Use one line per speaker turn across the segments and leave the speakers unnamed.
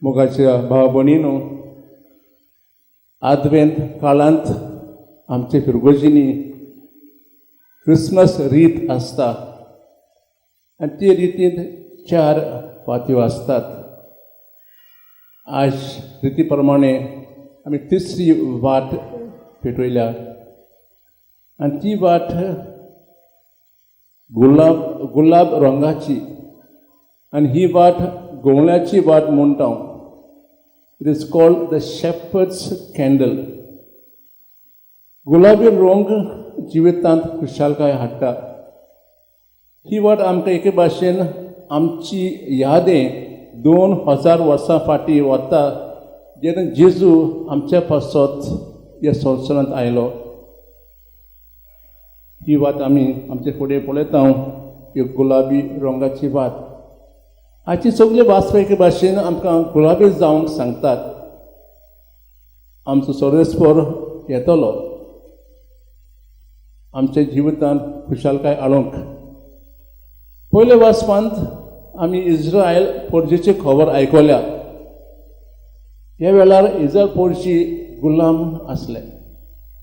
मोगाच्या भाव भयणीनो, आदवेंत काळांत आमचे फिरगोजीनी क्रिसमस रीत आसता आनी ती रितीन 4 वात्यो आसतात. आज रिती प्रमाणे आमी तिसरी वाट पेटयल्या आनी ती वाट गुलाब रंगाची आनी ही वाट गोवळ्याची वाट म्हणटा. It is called the shepherds candle. गुलाबी रंग जिवितांत खुशालकाय हाडटा. ही वाट आमकां एके भाशेन आमची यादें 2000 वर्सां फाटीं वता, जेन्ना जेजू आमच्या पासत ह्या संवसारांत आयलो. ही वाट आमी आमचे फुडें पळयता, एक गुलाबी रंगाची वाट. हाची सगळे वाचपां एके भाशेन आमकां गुलाबी जावंक सांगतात. आमचो सोर्वेस्पोर येतलो आमच्या जिवितांत खुशालकाय हाडूंक. पयले वाचपांत आमी इस्रायल पोरजेची खबर आयकल्या. ह्या वेळार इस्रायल पोरजी गुलाम आसले,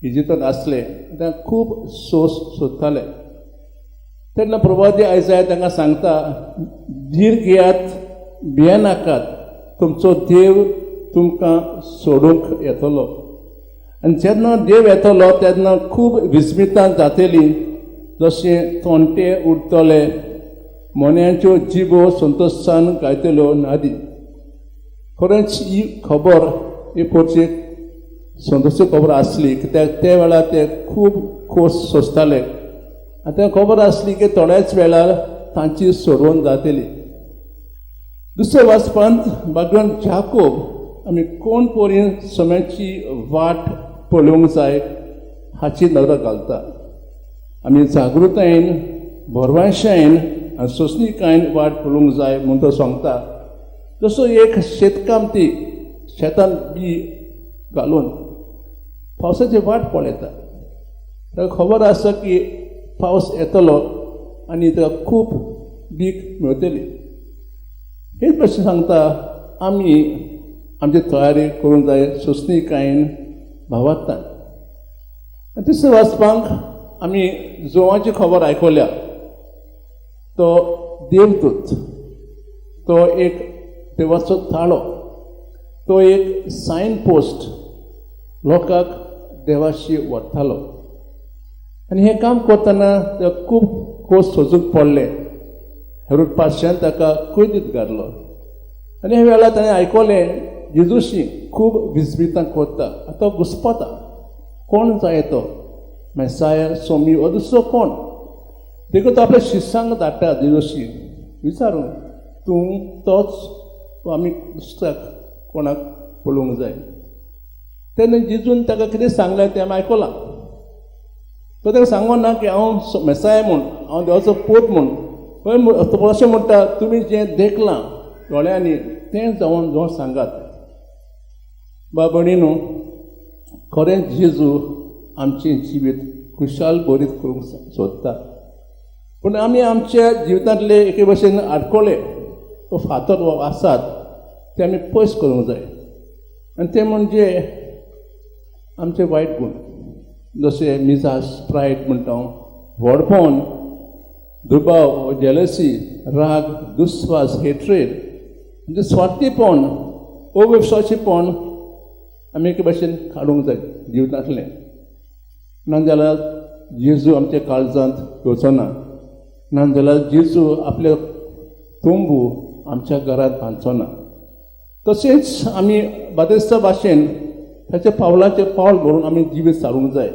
इजिप्तांत आसले. ते खूब सोस सोदताले. तेन्ना प्रवादी आयजाय तांकां सांगता, धीर घेयात, भिये नाकात, तुमचो देव तुमकां सोडूंक येतलो. आनी जेन्ना देव येतलो तेन्ना खूब विस्मितां जातली, जशें थोंटे उडटले, मोन्यांच्यो जिबो संतोशान गायतल्यो नादी. खरेंच ही खबर ही पोरचेक संतोशी खबर आसली, कित्याक त्या वेळार ते खूब खोस सोंसताले. आनी तांकां खबर आसली की थोड्याच वेळार तांची सोडवण जातली. दुसऱ्या वाचपांत बागवान जाकोब आमी कोण पोरीन सोम्याची वाट पळोवंक जाय हाची नदर घालता. आमी जागृतायेन, भरवशायेन आनी सोंसणीकायेन वाट पळोवंक जाय म्हूण तो सांगता. जसो एक शेतकामती शेतान बी घालून पावसाची वाट पळयता. ताका खबर आसा की पावस येतलो आनी ताका खूब बीक मेळटली. हेच भशेन सांगता आमी आमची तयारी करूंक जाय सोंसणीकायेन, भावार्थान. तिसरे वाचपाक आमी जोवाची खबर आयकल्या. तो देवदूत, तो एक देवाचो ताळो, तो एक सायन पोस्ट लोकांक देवाशी व्हरतालो. आनी हें काम करतना ताका खूब खोस सोंसूंक पडले. हेरोद पाशान ताका कुयदीत घातलो. आनी ह्या वेळार ताणें आयकलें जेजूशी खूब विस्मितां करता. आतां घुस्पता, कोण जाय तो मेसाया, सोमी वा दुसरो कोण. देखून तो आपल्या शिश्यांक धाडटा जेजूशी विचारूंक, तूं तोच वा आमी दुसऱ्याक कोणाक पळोवंक जाय. तेन्ना जेजून ताका कितें सांगलें तें आमी आयकलां. तो ताका सांगो ना की हांव मेसाया म्हूण, हांव देवाचो पूत म्हूण. पण अशें म्हणटा, तुमी जें देखलां दोळ्यांनी तें जावन सांगात. भयणीनो, खरेंच जेजू आमचें जिवीत खुशाल बरीत करूंक सोदता. पूण आमी आमच्या जिवितांतले एके भशेन आडकोळे वा फातर आसात ते आमी पयस करूंक जाय. आनी ते म्हणजे आमचे वायट गूण, जशे मिजाज, प्रायड म्हणटा, व्हडपण, दुबाव, जेलसी, राग, दुस्वास, हेट्रेड, म्हणजे स्वार्थीपण, अविश्वासीपण आमी एके भशेन काडूंक जाय जिवितांतलें. नाजाल्यार जेजू आमच्या काळजांत येवचो ना. नाजाल्यार जेजू आपले तोंबू आमच्या घरांत बांदचो ना. तशेंच आमी बादेस्ता भाशेन ताच्या पावलाचे पावल भरून आमी जिवीत सारूंक जाय.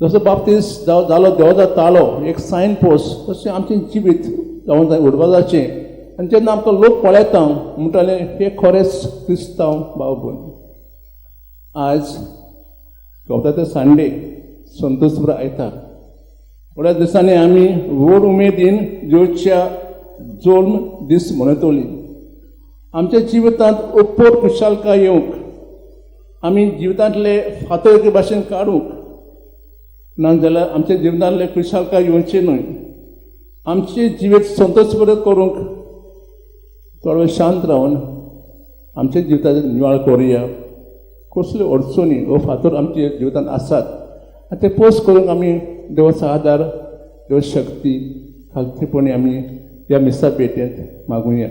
जसो बाप्तीस जालो देवाचो ताळो, एक सायन पोस्ट, तशें आमचें जिवीत जावंक जाय उडवाजाचें. आनी जेन्ना आमकां लोक पळयता म्हणटाले हे खरेंच क्रिस्तांव भाव भयण. आज गवता ते संडे, संतोषपुर आयतार. थोड्या दिसांनी आमी व्हड उमेदीन जेवच्या जल्म दीस मनयतली. आमच्या जिवितांत उपोर खुशालकाय येवंक, आमी जिवितांतले फातर एके भाशेन काडूंक, नाजाल्यार आमच्या जिवितांतले खुशालकाय येवचें न्हय. आमचें जिवीत संतोषपूर्ण करूंक थोडो शांत रावन आमच्या जिविताचो निवाळ करुया. कसल्यो अडचणी वो फातर आमच्या जिवितांत आसात आनी ते पोस्ट करूंक आमी देवाचो आदार देव शक्ती खालचेपणी आमी ह्या मिसा पेटेंत मागुया.